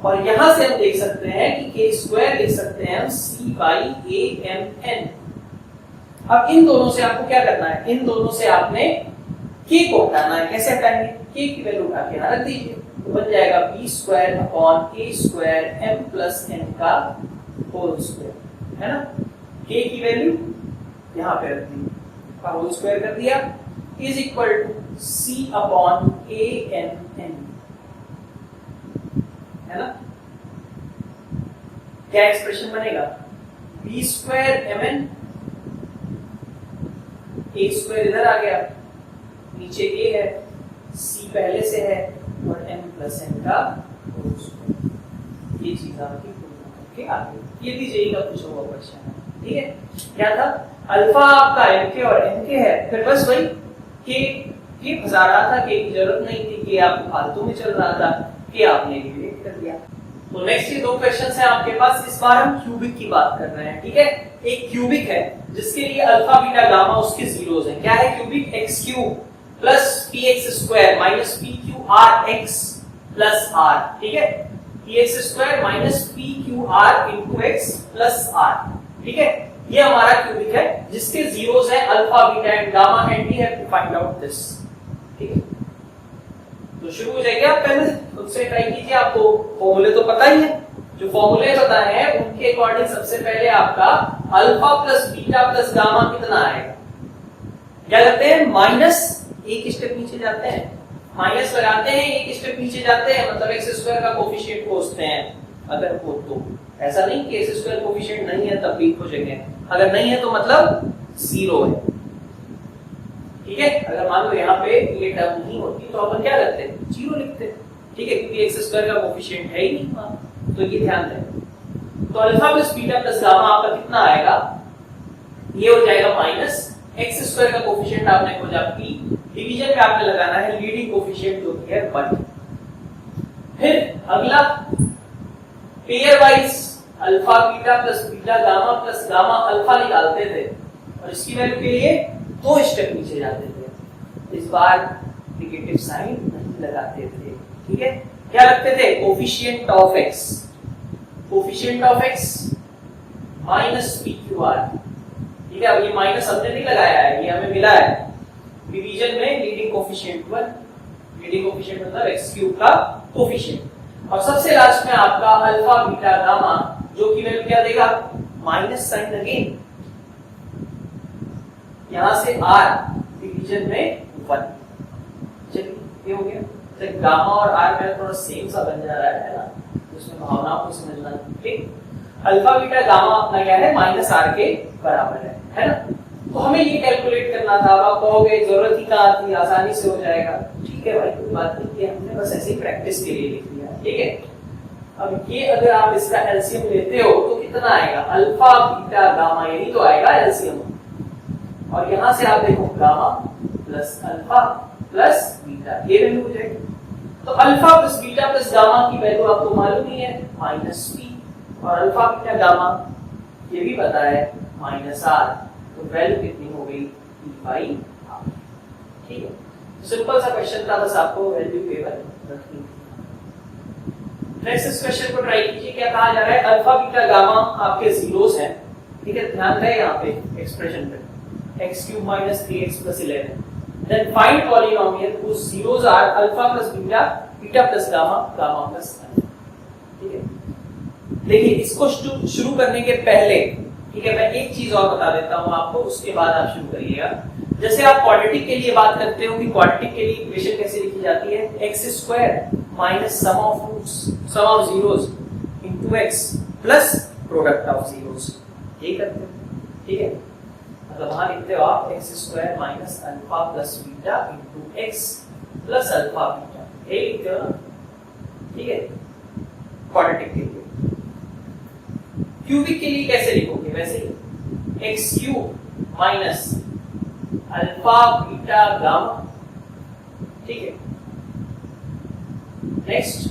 और यहां से हम देख सकते हैं कि k² लिख सकते हैं हम c/a/mn। अब इन दोनों से आपको क्या करना है, इन दोनों से आपने k को हटाना है। कैसे हटाएंगे, k की वैल्यू उठा के यहां रख दीजिए, तो बन जाएगा b² m + n का होल स्क्वायर, है ना। k की वैल्यू यहां पे रख दी, का होल स्क्वायर कर दिया, इज इक्वल टू c/amn, है ना। क्या एक्सप्रेशन बनेगा, b² mn, a² इधर आ गया, नीचे a है, c पहले से है, और m + n का होल स्क्वायर, ये चीज आपकी करके आगे। ये भी जेई का पूछा हुआ क्वेश्चन है, ठीक है। क्या था, अल्फा आपका mk और nk है, फिर बस वही k फंसा रहा था, k की जरूरत नहीं थी, k आपको फालतू में चल रहा था, k आपने नेगलेक्ट कर दिया। तो नेक्स्ट ये दो क्वेश्चंस हैं आपके पास, इस बार हम क्यूबिक की बात कर रहे हैं, ठीक है। एक क्यूबिक है जिसके लिए अल्फा बीटा गामा उसके जीरोस हैं। क्या है cubic, x³ + px² - pqrx + r, ठीक है। px square minus p q r into x plus r. ठीक है, ये हमारा क्यूबिक है जिसके जीरोस है alpha beta and gamma and we have to find out this. ठीक है, तो शुरू हो जाएगा। आप पहले खुद से ट्राई कीजिए, आपको फॉर्मूले तो पता ही है, जो फॉर्मूले पता है उनके अकॉर्डिंग सबसे पहले आपका alpha plus beta plus gamma कितना आएगा। क्या करते हैं, माइनस एक स्टेप नीचे जाते हैं, माइनस लगाते हैं, एक स्टेप नीचे जाते हैं, मतलब एक्स स्क्वायर का कोफिशिएंट खोजते हैं अगर हो तो। ऐसा नहीं कि एक्स स्क्वायर कोफिशिएंट नहीं है तब भी खोजेंगे, अगर नहीं है तो मतलब जीरो है। ठीक है, अगर मान लो यहाँ पे ये टर्म नहीं होती तो अपन क्या करते हैं, जीरो लिखते। ठीक है, क्योंकि एक्स स्क्वायर का कोफिशिएंट है ही नहीं, तो ये ध्यान दें। तो alpha plus beta plus gamma आपका कितना आएगा, ये हो जाएगा माइनस एक्स स्क्वायर का कोफिशिएंट आपने खोजा पी, डिवीजन में आपने लगाना है लीडिंग कोफिशिएंट जो कि है 1। फिर अगला pair wise alpha beta plus beta gamma plus gamma alpha निकालते थे और इसकी वैल्यू के लिए 2 स्टेप नीचे जाते थे। इस बार नेगेटिव साइन नहीं लगाते थे। ठीक है, क्या रखते थे, coefficient of x, coefficient of x minus p q are. ठीक है, अब ये माइनस हमने नहीं लगाया है, ये हमें मिला है डिवीजन में लीडिंग कोफिशिएंट 1, लीडिंग कोफिशिएंट मतलब एक्स क्यूब का कोफिशिएंट। और सबसे लास्ट में आपका अल्फा बीटा गामा जो की वैल्यू क्या देगा, माइनस साइन अगेन, यहां से r डिवीजन में 1। चलिए ये हो गया। तो गामा और r में थोड़ा सेम सा बन जा रहा है ना, उसमें भावनाओं को समझना। ठीक, अल्फा बीटा गामा अपना क्या है, माइनस r के बराबर है ना। तो हमें ये कैलकुलेट करना था। अब आप कहोगे जरूरत ही कहाँ थी, आसानी से हो जाएगा। ठीक है भाई, कोई बात नहीं है, हमने बस ऐसे ही प्रैक्टिस के लिए लिख लिया। ठीक है, अब ये अगर आप इसका एलसीएम लेते हो तो कितना आएगा, अल्फा बीटा गामा, यही तो आएगा एलसीएम। और यहां से आप देखो gamma plus alpha plus beta, ये वैल्यू हो जाएगी। तो alpha plus beta plus gamma की वैल्यू आपको मालूम ही है माइनस पी, और अल्फा बीटा गामा ये भी पता है माइनस आर। तो वैल्यू कितनी हो गई, पी बाई आर। ठीक है, सिंपल सा क्वेश्चन था, बस आपको वैल्यू केवल रखनी थी। नेक्स्ट इस क्वेश्चन को ट्राई कीजिए। क्या कहा जा रहा है, अल्फा बीटा गामा आपके जीरोस हैं। ठीक है, ध्यान दें यहाँ पे एक्सप्रेशन पे, x cube minus 3x plus 11. Then find polynomial whose zeros are alpha plus beta, beta plus gamma, gamma plus alpha. ठीक है, देखिए इसको शुरू करने के पहले, ठीक है, मैं एक चीज और बता देता हूं आपको, उसके बाद आप शुरू करिएगा। जैसे आप क्वाड्रेटिक के लिए बात करते हो कि क्वाड्रेटिक के लिए इक्वेशन कैसे लिखी जाती है, x square minus sum of roots, sum of zeros into x plus product of zeros, ये करते हैं। ठीक है, मतलब वहां लिखते हो आप x square minus alpha plus beta into x plus alpha beta, ये लिखते हो ना। ठीक है, क्वाड्रेटिक के लिए। क्यूबिक के लिए कैसे लिखोगे, वैसे ही X cube minus alpha beta gamma. ठीक है, next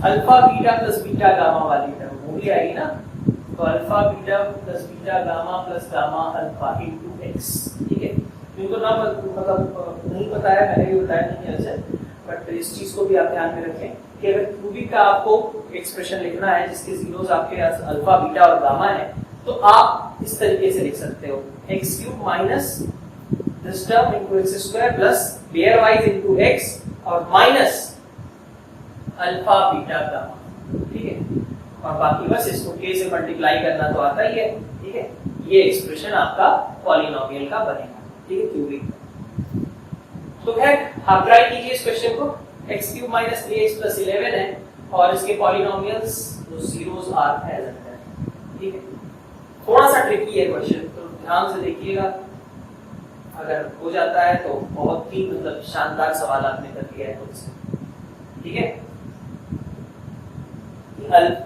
alpha beta plus beta gamma वाली टर्म वो भी आएगी ना, तो alpha beta plus beta gamma plus gamma alpha into X. ठीक है, जिनको ना मतलब नहीं पता है, मैंने भी बताया नहीं है, बट इस चीज को भी आप ध्यान में रखें कि अगर क्यूबिक का आपको एक्सप्रेशन लिखना है जिसके जीरोस आपके अल्फा बीटा और गामा है, तो आप इस तरीके से लिख सकते हो, x cube minus this term into x square plus pair wise into x और माइनस अल्फा बीटा गामा। ठीक है, और बाकी बस इसको k से मल्टीप्लाई करना तो आता ही है। ठीक है, ये एक्सप्रेशन आपका पॉलिनोमियल का बनेगा। ठीक है, क्यूबिक। तो खैर आप ट्राई कीजिए इस क्वेश्चन को, x cube minus 3x plus 11 है और इसके पॉलिनोमियल्स जो जीरोस आर प्रेजेंट है। ठीक है, थोड़ा सा ट्रिकी है क्वेश्चन, तो ध्यान से देखिएगा। अगर हो जाता है तो बहुत ही मतलब शानदार सवाल आपने कर दिया है खुद से। ठीक है,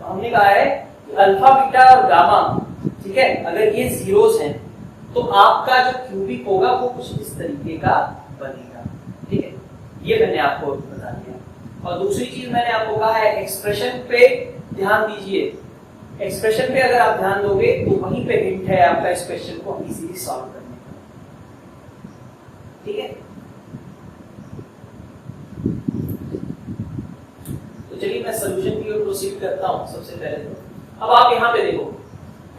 हमने कहा है कि अल्फा बीटा और गामा, ठीक है, अगर ये जीरोस हैं तो आपका जो क्यूबिक होगा वो कुछ इस तरीके का बनेगा। ठीक है, ये मैंने आपको बता दिया। और दूसरी चीज मैंने आपको कहा है एक्सप्रेशन पे ध्यान दीजिए। एक्सप्रेशन पे अगर आप ध्यान दोगे तो वहीं पे हिंट है आपका इस क्वेश्चन को इजीली सॉल्व करने का। ठीक है, चलिए मैं सोल्यूशन की ओर प्रोसीड करता हूं। सबसे पहले तो अब आप यहाँ पे देखो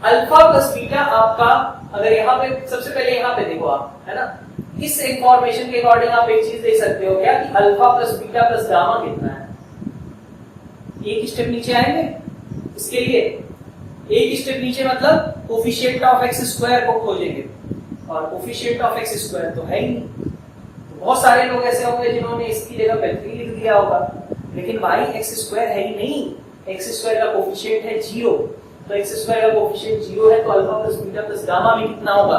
अल्फा प्लस बीटा आपका, अगर यहाँ पे सबसे पहले यहाँ पे देखो आप, है ना, इस इंफॉर्मेशन के अकॉर्डिंग आप एक चीज दे सकते हो क्या कि alpha plus beta plus gamma कितना है। एक स्टेप नीचे आएंगे इसके लिए, एक स्टेप नीचे मतलब कोफिशिएंट ऑफ एक्स स्क्वायर को खोजेंगे, और कोफिशिएंट ऑफ एक्स स्क्वायर तो है ही नहीं। तो बहुत सारे लोग ऐसे होंगे जिन्होंने इसकी जगह पे 3 लिख दिया होगा, लेकिन भाई एक्स स्क्वायर है ही नहीं। एक्स स्क्वायर का कोफिशिएंट है 0, तो एक्स स्क्वायर का कोफिशिएंट 0 है तो alpha plus beta plus gamma में कितना होगा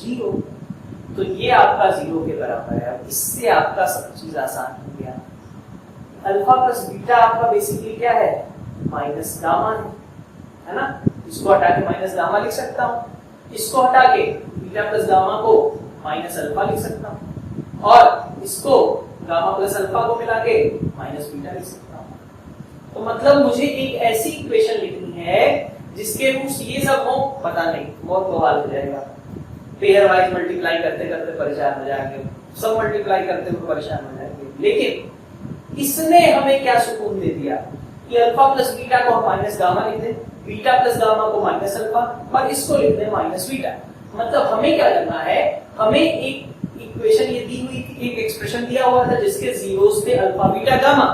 0। तो ये आपका 0 के बराबर है। अब इससे आपका सब चीज आसान हो गया। अल्फा प्लस बीटा आपका बेसिकली क्या है, माइनस गामा है ना। इसको हटा के माइनस गामा लिख सकता हूं, इसको हटा के बीटा प्लस गामा को माइनस अल्फा लिख सकता हूं, और इसको गामा प्लस अल्फा को मिला के माइनस बीटा लिख सकता हूं। तो मतलब मुझे एक ऐसी इक्वेशन लिखनी है जिसके रूट्स ये सब हो, पता नहीं बहुत बवाल हो जाएगा। पेयर वाइज मल्टीप्लाई करते करते परेशान हो जाएंगे, सब मल्टीप्लाई करते हुए परेशान हो जाएंगे। लेकिन इसने हमें क्या सुकून दे दिया कि अल्फा प्लस बीटा को हम माइनस गामा लिख दें, बीटा प्लस गामा को माइनस अल्फा, और इसको लिख दें माइनस बीटा। मतलब हमें क्या करना है, हमें एक इक्वेशन ये दी हुई थी, एक एक्सप्रेशन दिया हुआ था जिसके जीरोस थे अल्फा बीटा गामा।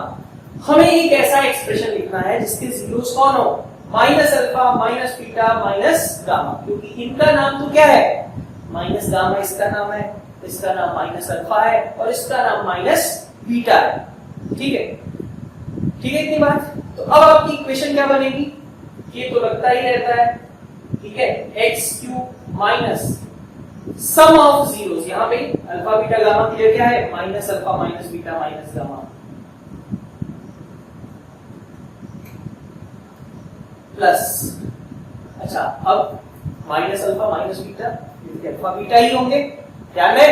हमें एक ऐसा एक्सप्रेशन लिखना है जिसके जीरोस कौन हो, minus alpha minus beta minus gamma, क्योंकि इनका नाम तो क्या है माइनस गामा, इसका नाम है, इसका नाम माइनस अल्फा है, और इसका नाम माइनस बीटा है। ठीक है, ठीक है इतनी बात। तो अब आपकी इक्वेशन क्या बनेगी, ये तो लगता ही रहता है, ठीक है, X cube minus sum of zeros, यहाँ पे अल्फा बीटा गामा की क्या है minus alpha minus beta minus gamma, plus, अच्छा अब minus alpha minus beta, alpha beta ही होंगे। ध्यान है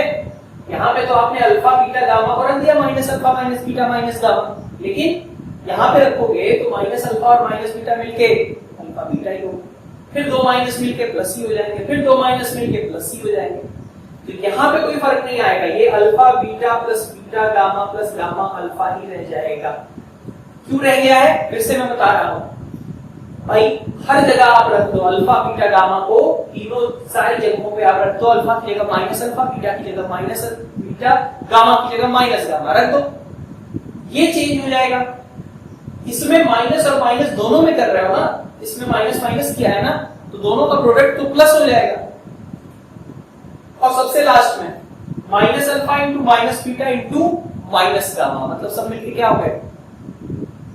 यहाँ पे तो आपने अल्फा बीटा गामा को रख दिया minus alpha minus beta minus gamma, लेकिन यहाँ पे रखोगे तो माइनस अल्फा और माइनस बीटा मिलके अल्फा बीटा ही होगा, फिर 2 माइनस मिलके प्लस ही हो जाएंगे, फिर 2 माइनस मिलके प्लस ही हो जाएंगे। तो यहाँ पे कोई फर्क नहीं आएगा, ये alpha beta plus beta gamma plus gamma alpha ही रह जाएगा। क्यों रह गया है, फिर से मैं बता रहा हूँ भाई, हर जगह आप रख दो अल्फा बीटा गामा को, तीनों सारी जगहों पे आप रख दो अल्फा की जगह माइनस अल्फा, बीटा की जगह माइनस बीटा, गामा की जगह माइनस गामा रख दो, ये चेंज हो जाएगा। इसमें माइनस और माइनस दोनों में कर रहे हो ना, इसमें माइनस माइनस किया है ना, तो दोनों का प्रोडक्ट तो प्लस हो जाएगा। और सबसे लास्ट में minus alpha into minus beta into minus gamma, मतलब सब मिलके क्या हो गए,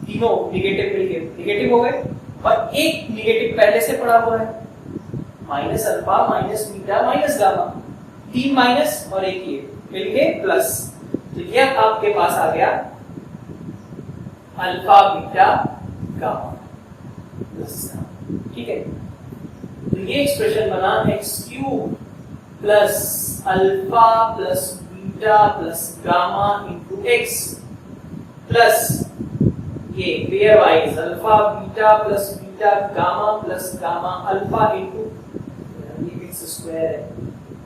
तीनों निगेटिव मिलके निगेटिव हो गए, और एक निगेटिव पहले से पड़ा हुआ है, minus alpha minus beta minus gamma, 3 minus और एक ये मिलके प्लस। तो ये आपके पास आ गया अल्फा बीटा गामा प्लस, ठीक है। तो ये एक्सप्रेशन बना X cube plus alpha plus beta plus gamma into x plus ये pairwise alpha beta plus beta gamma plus gamma alpha into ये एक्स स्क्वायर है,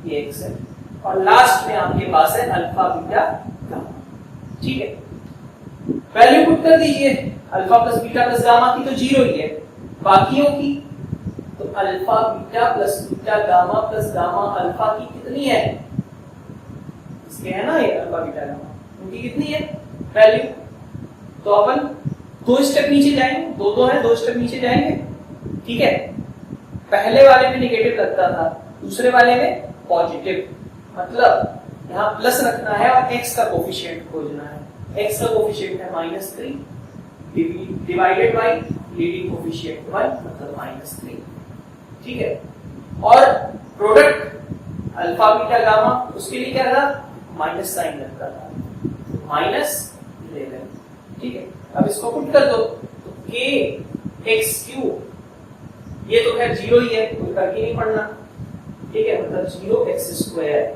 ये एक्स है, और लास्ट में आपके पास है अल्फा बीटा गामा। ठीक है, वैल्यू पुट कर दीजिए, alpha plus beta plus gamma की तो 0 ही है, बाकियों की तो alpha beta plus beta gamma plus gamma alpha की कितनी है, इसके है ना ये अल्फा बीटा गामा, उनकी कितनी है वैल्यू। तो अपन 2 स्टेप नीचे जाएंगे, 2 है, 2 स्टेप नीचे जाएंगे। ठीक है, पहले वाले में निगेटिव लगता था, दूसरे वाले में पॉजिटिव, मतलब यहाँ प्लस रखना है और एक्स का कोफिशिएंट खोजना है। एक्स का कोफिशिएंट है -3 डिवाइडेड बाय लीडिंग कोफिशिएंट 1 मतलब -3। ठीक है, और प्रोडक्ट अल्फा बीटा गामा उसके लिए क्या था, माइनस साइन लगता था, -11। ठीक है, अब इसको पुट कर दो तो k x क्यूब, ये तो खैर 0 ही है, कोई फर्क ही नहीं पड़ना। ठीक है, मतलब 0x स्क्वायर,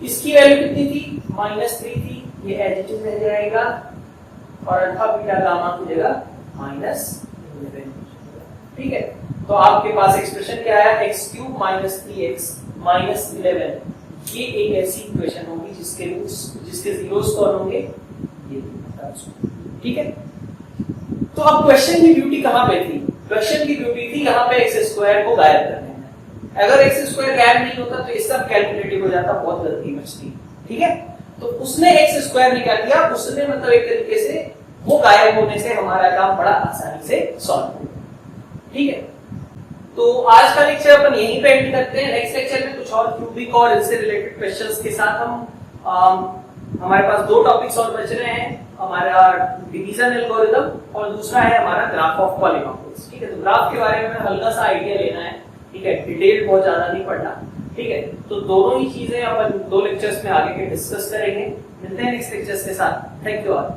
इसकी वैल्यू कितनी थी -3 थी, ये एज इट इज रह जाएगा, और अल्फा बीटा गामा की जगह -11। ठीक है, तो आपके पास एक्सप्रेशन क्या आया, x क्यूब -3x -11। ये एक ऐसी इक्वेशन होगी जिसके रूट्स जिसके जीरोस कौन होंगे, ये। ठीक है। तो अब क्वेश्चन की ड्यूटी कहां पे थी? क्वेश्चन की ड्यूटी थी यहाँ पे एक्स स्क्वायर को गायब करने में। अगर एक्स स्क्वायर गायब नहीं होता तो ये सब कैलकुलेटिव हो जाता, बहुत गलती बचती। ठीक है, तो उसने एक्स स्क्वायर ने क्या किया, उसने मतलब एक तरीके से वो गायब होने से हमारा काम बड़ा आसानी से सॉल्व हो। ठीक है, तो आज का लेक्चर अपन यहीं पे एंड करते हैं। नेक्स्ट लेक्चर में कुछ और क्यूबिक और इससे रिलेटेड क्वेश्चंस के साथ हम हमारे पास दो टॉपिक्स और बच रहे हैं, हमारा डिवीजन एल्गोरिथम और दूसरा है हमारा ग्राफ ऑफ पॉलीनॉमियल्स। ठीक है, तो ग्राफ के बारे में हल्का सा आइडिया लेना है। ठीक है, डिटेल बहुत ज्यादा नहीं पढ़ना। ठीक है, तो दोनों ही चीजें अपन दो लेक्चर्स में आगे के डिस्कस करेंगे। मिलते हैं नेक्स्ट लेक्चर्स के साथ। Thank you all.